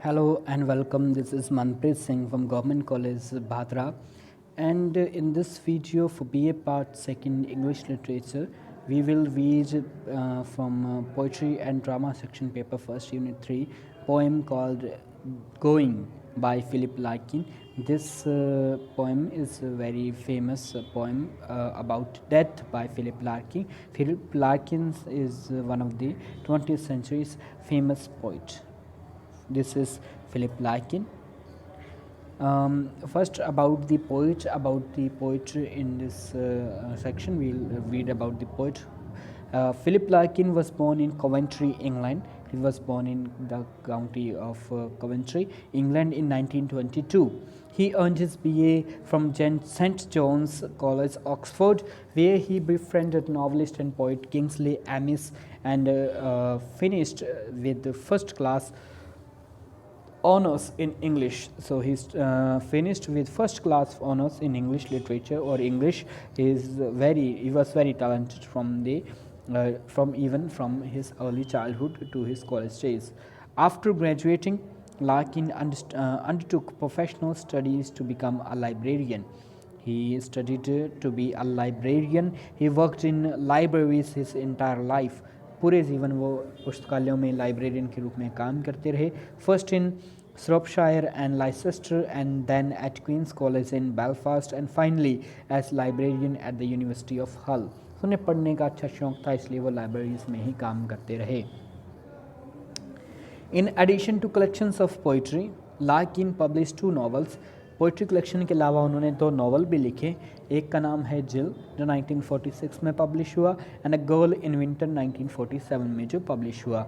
Hello and welcome. This is Manpreet Singh from Government College Bhadra, and in this video for BA Part 2nd English Literature, we will read from Poetry and Drama section paper 1st Unit 3 poem called Going by Philip Larkin. This poem is a very famous poem about death by Philip Larkin. Philip Larkin is one of the 20th century's famous poet. This is Philip Larkin. First, about the poetry in this section, we'll read about the poet. Philip Larkin was born in Coventry, England. He was born in the county of Coventry, England in 1922. He earned his BA from St. John's College, Oxford, where he befriended novelist and poet Kingsley Amis and finished with the first class honors in English. So he's finished with first class honors in English literature or English. He was very talented from his early childhood to his college days. After graduating, Larkin undertook professional studies to become a librarian. He studied to be a librarian. He worked in libraries his entire life. पूरे जीवन वो पुस्तकालयों में librarian के रूप में काम करते रहे. First in Shropshire and Leicester, and then at Queen's College in Belfast, and finally as librarian at the University of Hull. So उन्हें पढ़ने का अच्छा शौक था, इसलिए वो लाइब्रेरीज में ही काम करते रहे. In addition to collections of poetry, Larkin published 2 novels. Poetry collection के अलावा उन्होंने 2 नावल भी लिखे. एक का नाम है जिल, जो 1946 में पब्लिश हुआ, and a girl in winter 1947 में जो पब्लिश हुआ.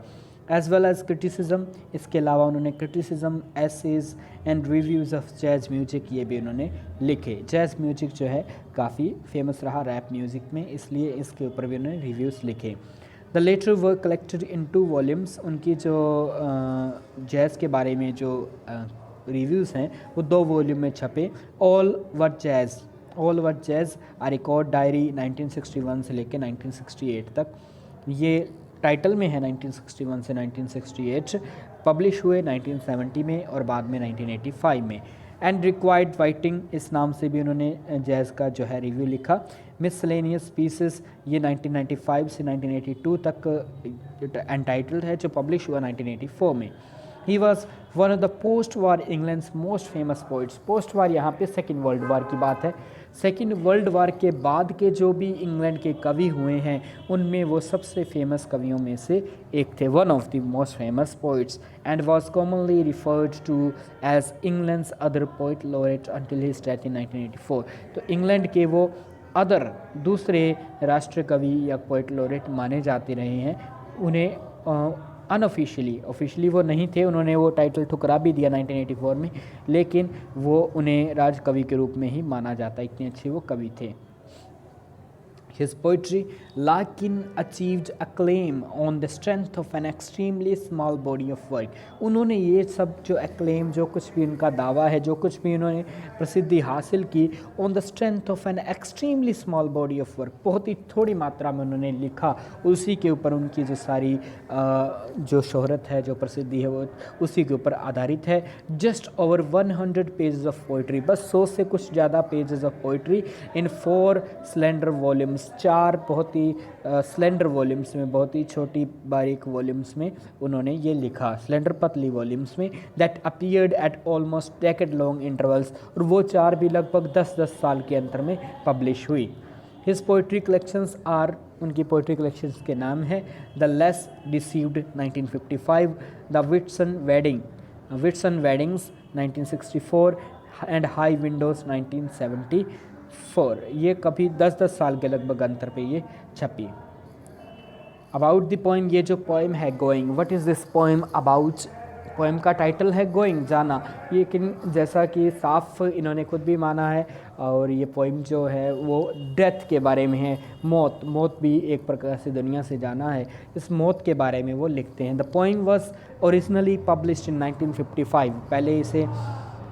एज वेल एज क्रिटिसिज्म, इसके अलावा उन्होंने criticism, essays and reviews of jazz music ये भी उन्होंने लिखे. जैज़ म्यूजिक जो है काफ़ी फेमस रहा रैप म्यूज़िक में, इसलिए इसके ऊपर भी उन्होंने रिव्यूज़ लिखे. The latter were collected in 2 volumes. उनकी जो जैज़ के बारे में जो रिव्यूज़ हैं वो 2 वॉल्यूम में छपे. All what jazz a record diary 1961 से लेकर 1968 तक. ये टाइटल में है 1961 से 1968. पब्लिश हुए 1970 में और बाद में 1985 में. एंड रिक्वायर्ड राइटिंग, इस नाम से भी उन्होंने जैज़ का जो है रिव्यू लिखा. मिसलेनियस पीसेस, ये 1995 से 1982 तक एंटाइटल्ड है, जो पब्लिश हुआ 1984 में. He was one of the post war England's most famous poets. Post war यहाँ पे सेकेंड वर्ल्ड वार की बात है. सेकेंड वर्ल्ड वार के बाद के जो भी इंग्लैंड के कवि हुए हैं उनमें वो सबसे फेमस कवियों में से एक थे. One of the most famous poets, and was commonly referred to as England's other poet laureate until his death in 1984. तो इंग्लैंड के वो अदर दूसरे राष्ट्र कवि या पोइट लोरेट माने जाते रहे हैं. उन्हें ऑफिशियली वो नहीं थे, उन्होंने वो टाइटल ठुकरा भी दिया 1984 में, लेकिन वो उन्हें राजकवि के रूप में ही माना जाता, इतने अच्छे वो कवि थे. His poetry, Larkin achieved acclaim on the strength of an extremely small body of work. उन्होंने ये सब जो acclaim, जो कुछ भी उनका दावा है, जो कुछ भी उन्होंने प्रसिद्धि हासिल की, on the strength of an extremely small body of work, बहुत ही थोड़ी मात्रा में उन्होंने लिखा. उसी के ऊपर उनकी जो सारी जो शोहरत है, जो प्रसिद्धि है, वो उसी के ऊपर आधारित है. Just over 100 pages of poetry, बस 100 से कुछ ज़्यादा pages of poetry in 4 slender volumes, 4 बहुत ही स्लेंडर वॉल्यूम्स में, बहुत ही छोटी बारीक वॉल्यूम्स में उन्होंने ये लिखा, स्लेंडर पतली वॉल्यूम्स में. That appeared eight almost decade long intervals, और वो 4 भी लगभग 10-10 साल के अंतर में पब्लिश हुई. हिज पोइट्री कलेक्शंस आर, उनकी पोइट्री कलेक्शंस के नाम है the less deceived 1955, the Whitson weddings 1964 and high Windows 1974. ये कभी 10-10 साल के लगभग अंतर पे ये छपी. अबाउट द पोएम, ये जो पोएम है going, what is this poem about. Poem का टाइटल है गोइंग, जाना. लेकिन जैसा कि साफ इन्होंने खुद भी माना है, और ये पोएम जो है वो डेथ के बारे में है. मौत भी एक प्रकार से दुनिया से जाना है, इस मौत के बारे में वो लिखते हैं. The poem was originally published in 1955. पहले इसे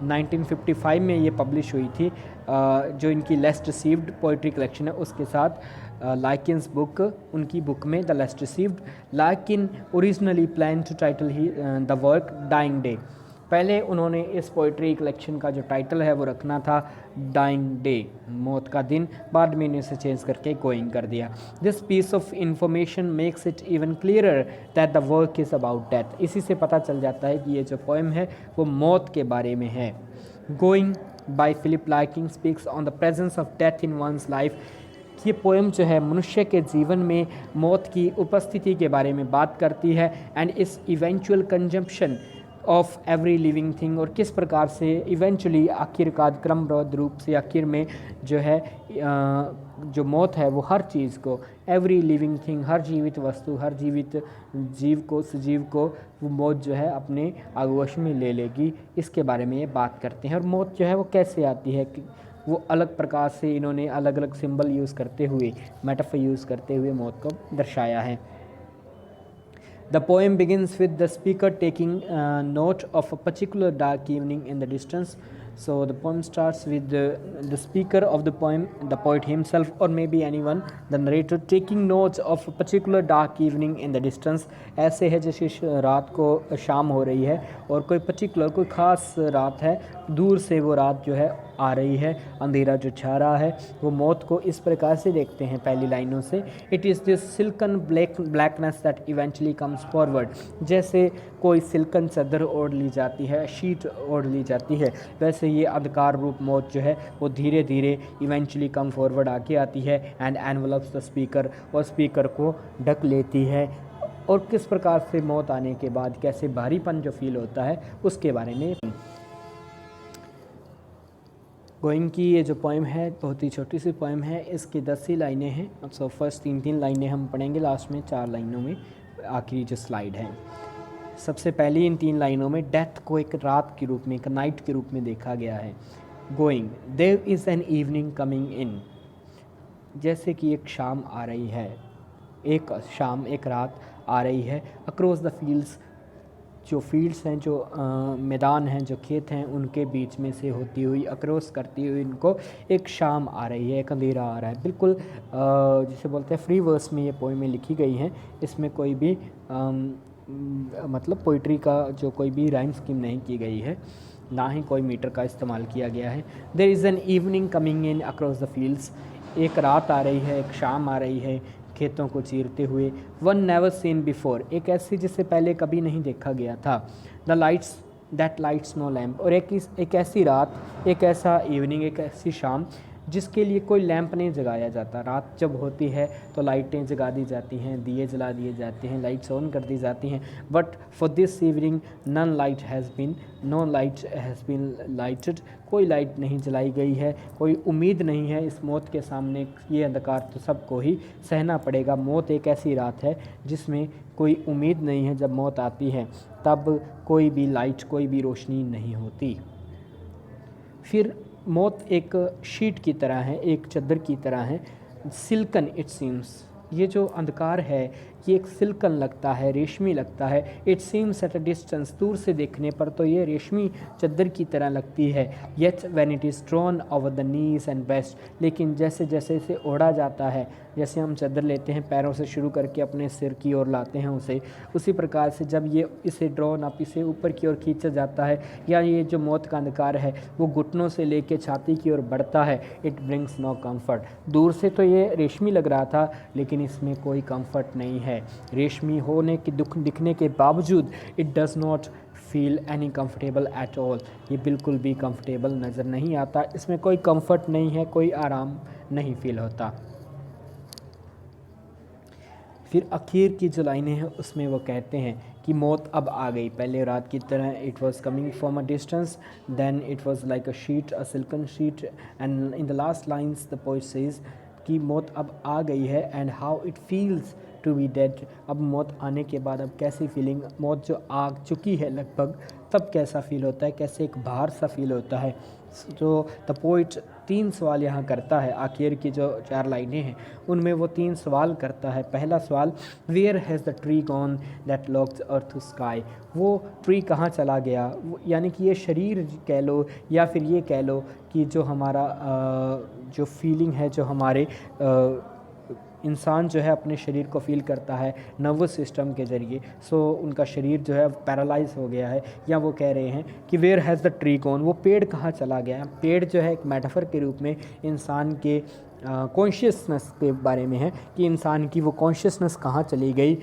1955 में ये पब्लिश हुई थी. जो इनकी लेस रिसीव्ड पोइट्री कलेक्शन है उसके साथ Larkin's बुक, उनकी बुक में the less received, Larkin originally plan to title ही द वर्क डाइंग डे. पहले उन्होंने इस पोइट्री कलेक्शन का जो टाइटल है वो रखना था डाइंग डे, मौत का दिन, बाद में इन्हें इसे चेंज करके गोइंग कर दिया। This piece of information makes it even clearer that the work is about death. इसी से पता चल जाता है कि ये जो पोएम है वो मौत के बारे में है। Going by Philip Larkin speaks on the presence of death in one's life. ये पोएम जो है मनुष्य के जीवन में मौत की उपस्थिति के बारे में बात करती है एंड इस eventual consumption of every living thing, और किस प्रकार से इवेंचुअली आखिरकार क्रमबद्ध रूप से आखिर में जो है जो मौत है वो हर चीज़ को, एवरी लिविंग थिंग, हर जीवित वस्तु, हर जीवित जीव को, सजीव को वो मौत जो है अपने आगोश में ले लेगी, इसके बारे में ये बात करते हैं। और मौत जो है वो कैसे आती है, वो अलग प्रकार से इन्होंने अलग अलग सिंबल यूज़ करते हुए, मेटाफर यूज़ करते हुए मौत को दर्शाया है। The poem begins with the speaker taking note of a particular dark evening in the distance. So the poem starts with the speaker of the poem, the poet himself, or maybe anyone, the narrator, taking notes of a particular dark evening in the distance. ऐसे है जैसे रात को शाम हो रही है और कोई पर्टिकुलर, कोई ख़ास रात है, दूर से वो रात जो है आ रही है, अंधेरा जो छा रहा है। वो मौत को इस प्रकार से देखते हैं पहली लाइनों से, it is this silken blackness that eventually comes forward. जैसे कोई सिल्कन चादर ओढ़ ली जाती है, शीट ओढ़ ली जाती है, वैसे ये अंधकार रूप मौत जो है वो धीरे धीरे इवेंचुअली कम फॉरवर्ड आके आती है एंड एनवलप्स द स्पीकर, और स्पीकर को ढक लेती है। और किस प्रकार से मौत आने के बाद कैसे भारीपन जो फील होता है उसके बारे में। गोइंग की ये जो पोएम है बहुत ही छोटी सी पोएम है, इसकी 10 ही लाइनें हैं। सो फर्स्ट 3 लाइनें हम पढ़ेंगे, लास्ट में 4 लाइनों में आखिरी जो स्लाइड है। सबसे पहली इन 3 लाइनों में डेथ को एक रात के रूप में, एक नाइट के रूप में देखा गया है। Going, there is an evening coming in, जैसे कि एक शाम आ रही है, एक शाम, एक रात आ रही है। अक्रॉस द फील्ड्स, जो फील्ड्स हैं, जो मैदान हैं, जो खेत हैं, उनके बीच में से होती हुई, अक्रॉस करती हुई इनको एक शाम आ रही है, एक अंधेरा आ रहा है। बिल्कुल जिसे बोलते हैं फ्री वर्स में ये पोएमें लिखी गई हैं, इसमें कोई भी मतलब पोइट्री का जो कोई भी राइम स्कीम नहीं की गई है, ना ही कोई मीटर का इस्तेमाल किया गया है। There is an evening coming in across the fields, एक रात आ रही है, एक शाम आ रही है खेतों को चीरते हुए। वन नेवर सीन बिफोर, एक ऐसी जिसे पहले कभी नहीं देखा गया था। The lights that lights no lamp, और एक ऐसी रात, एक ऐसा इवनिंग, एक ऐसी शाम जिसके लिए कोई लैंप नहीं जगाया जाता। रात जब होती है तो लाइटें जगा दी जाती हैं, दिए जला दिए जाते हैं, लाइट्स ऑन कर दी जाती हैं, but for this evening no light has been lighted, कोई लाइट नहीं जलाई गई है, कोई उम्मीद नहीं है इस मौत के सामने। ये अंधकार तो सबको ही सहना पड़ेगा। मौत एक ऐसी रात है जिसमें कोई उम्मीद नहीं है, जब मौत आती है तब कोई भी लाइट, कोई भी रोशनी नहीं होती। फिर मौत एक शीट की तरह है, एक चादर की तरह है, सिल्कन इट सीम्स, ये जो अंधकार है ये एक सिल्कन लगता है, रेशमी लगता है। It seems at a distance, दूर से देखने पर तो ये रेशमी चादर की तरह लगती है। Yet when it is drawn over the knees and breast, लेकिन जैसे जैसे इसे ओढ़ा जाता है, जैसे हम चादर लेते हैं पैरों से शुरू करके अपने सिर की ओर लाते हैं उसे, उसी प्रकार से जब ये इसे ड्रॉन अप, इसे ऊपर की ओर खींचा जाता है, या ये जो मौत का अंधकार है वो घुटनों से लेके छाती की ओर बढ़ता है, इट ब्रिंग्स नो कम्फर्ट। दूर से तो ये रेशमी लग रहा था लेकिन इसमें कोई कम्फर्ट नहीं है। रेशमी होने की दुख दिखने के बावजूद it does not feel any comfortable at all, ये बिल्कुल भी कंफर्टेबल नज़र नहीं आता, इसमें कोई कंफर्ट नहीं है, कोई आराम नहीं फील होता। फिर आखिर की जो लाइनें हैं उसमें वो कहते हैं कि मौत अब आ गई, पहले रात की तरह। It was coming from a distance, then it was like a sheet, a silken sheet, and in the last lines the poet says कि मौत अब आ गई है and how it feels to be dead. अब मौत आने के बाद अब कैसी फीलिंग, मौत जो आ चुकी है लगभग, तब कैसा फील होता है, कैसे एक भार सा फील होता है। जो द पोइट 3 सवाल यहाँ करता है, आखिर की जो 4 लाइनें हैं उनमें वो 3 सवाल करता है। पहला सवाल, where has the tree gone that locks earth sky, वो ट्री कहाँ चला गया, यानी कि ये शरीर कह लो या फिर ये कह लो कि जो हमारा जो फीलिंग है, जो हमारे इंसान जो है अपने शरीर को फील करता है नर्वस सिस्टम के ज़रिए, सो उनका शरीर जो है पैरालाइज हो गया है। या वो कह रहे हैं कि where has the tree gone, वो पेड़ कहाँ चला गया है। पेड़ जो है एक मेटाफर के रूप में इंसान के कॉन्शियसनेस के बारे में है कि इंसान की वो कॉन्शियसनेस कहाँ चली गई।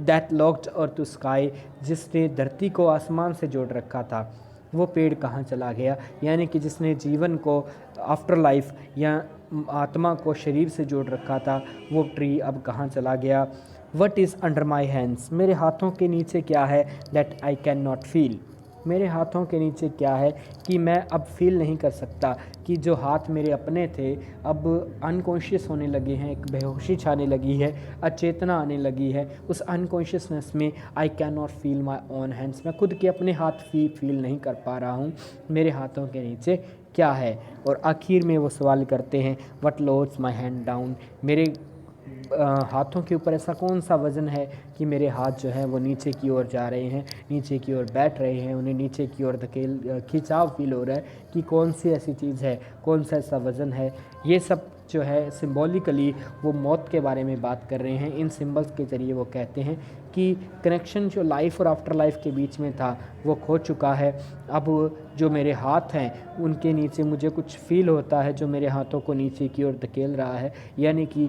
That locked earth to sky, जिसने धरती को आसमान से जोड़ रखा था, वो पेड़ कहाँ चला गया। यानी कि जिसने जीवन को आफ्टर लाइफ या आत्मा को शरीर से जोड़ रखा था, वो ट्री अब कहाँ चला गया। What is under my hands, मेरे हाथों के नीचे क्या है। That I can not feel, मेरे हाथों के नीचे क्या है कि मैं अब फील नहीं कर सकता, कि जो हाथ मेरे अपने थे अब अनकॉन्शियस होने लगे हैं, एक बेहोशी छाने लगी है, अचेतना आने लगी है। उस अनकॉन्शियसनेस में I can not feel my own hands, मैं खुद के अपने हाथ फील नहीं कर पा रहा हूँ, मेरे हाथों के नीचे क्या है। और आखिर में वो सवाल करते हैं what loads my hand down, मेरे हाथों के ऊपर ऐसा कौन सा वज़न है कि मेरे हाथ जो है वो नीचे की ओर जा रहे हैं, नीचे की ओर बैठ रहे हैं, उन्हें नीचे की ओर खिंचाव फील हो रहा है कि कौन सी ऐसी चीज़ है, कौन सा ऐसा वज़न है। ये सब जो है सिंबॉलिकली वो मौत के बारे में बात कर रहे हैं। इन सिंबल्स के ज़रिए वो कहते हैं कि कनेक्शन जो लाइफ और आफ्टर लाइफ के बीच में था वो खो चुका है। अब जो मेरे हाथ हैं उनके नीचे मुझे कुछ फ़ील होता है जो मेरे हाथों को नीचे की ओर धकेल रहा है, यानी कि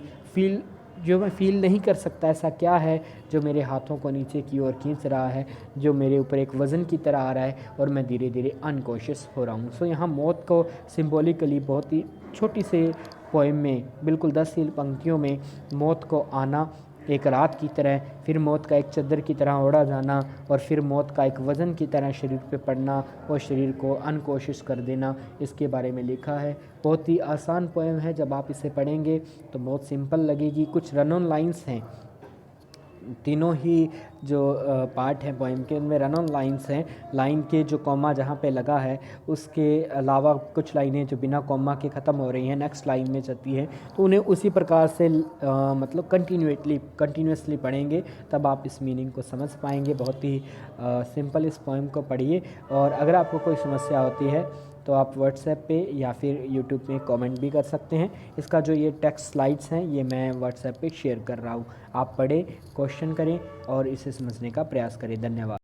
जो मैं फ़ील नहीं कर सकता ऐसा क्या है जो मेरे हाथों को नीचे की ओर खींच रहा है, जो मेरे ऊपर एक वज़न की तरह आ रहा है और मैं धीरे धीरे अनकॉन्शियस हो रहा हूँ। सो यहाँ मौत को सिंबॉलिकली बहुत ही छोटी से पोएम में, बिल्कुल 10 ही पंक्तियों में मौत को आना, एक रात की तरह, फिर मौत का एक चद्दर की तरह ओढ़ा जाना और फिर मौत का एक वज़न की तरह शरीर पे पड़ना और शरीर को अनकॉन्शियस कर देना, इसके बारे में लिखा है। बहुत ही आसान पोएम है, जब आप इसे पढ़ेंगे तो बहुत सिंपल लगेगी। कुछ रन ऑन लाइन्स हैं, तीनों ही जो पार्ट हैं पोएम के उनमें रन ऑन लाइन्स हैं। लाइन के जो कॉमा जहाँ पे लगा है उसके अलावा कुछ लाइनें जो बिना कॉमा के ख़त्म हो रही हैं नेक्स्ट लाइन में जाती हैं, तो उन्हें उसी प्रकार से मतलब कंटिन्यूसली पढ़ेंगे तब आप इस मीनिंग को समझ पाएंगे। बहुत ही सिंपल इस पोएम को पढ़िए। और अगर आपको कोई समस्या होती है तो आप व्हाट्सएप पे या फिर यूट्यूब में कमेंट भी कर सकते हैं। इसका जो ये टेक्स्ट स्लाइड्स हैं ये मैं व्हाट्सएप पे शेयर कर रहा हूँ, आप पढ़ें, क्वेश्चन करें और इसे समझने का प्रयास करें। धन्यवाद।